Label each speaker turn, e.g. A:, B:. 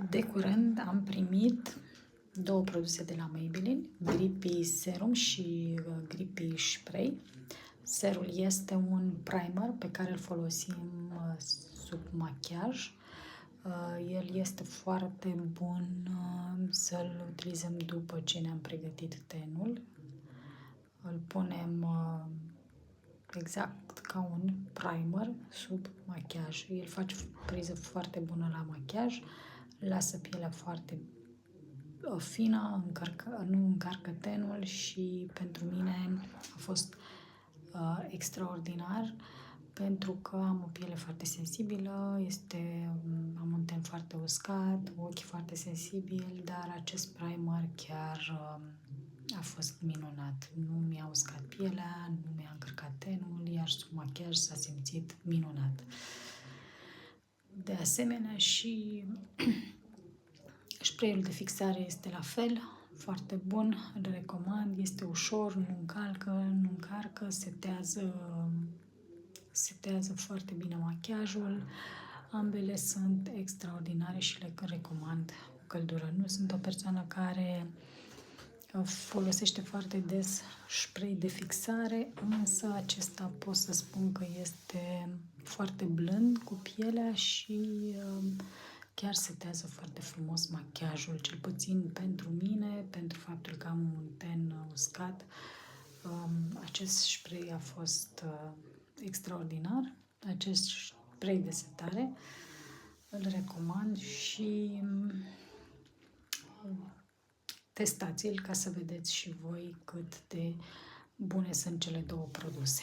A: De curând am primit două produse de la Maybelline, Grippy Serum și Grippy Spray. Serul este un primer pe care îl folosim sub machiaj. El este foarte bun să-l utilizăm după ce ne-am pregătit tenul. Îl punem exact ca un primer sub machiaj. El face o priză foarte bună la machiaj, lasă pielea foarte fină, nu încarcă tenul și pentru mine a fost extraordinar pentru că am o piele foarte sensibilă, am un ten foarte uscat, ochi foarte sensibili, dar acest primer chiar a fost minunat. Nu mi-a uscat pielea, nu mi-a încărcat tenul, iar sub machiaj s-a simțit minunat. De asemenea și spray-ul de fixare este la fel, foarte bun, îl recomand, este ușor, nu încarcă, setează foarte bine machiajul. Ambele sunt extraordinare și le recomand cu căldură. Nu sunt o persoană care folosește foarte des spray de fixare, însă acesta pot să spun că este foarte blând cu pielea și chiar setează foarte frumos machiajul, cel puțin pentru mine, pentru faptul că am un ten uscat. Acest spray a fost extraordinar, acest spray de setare îl recomand și testați-l ca să vedeți și voi cât de bune sunt cele două produse.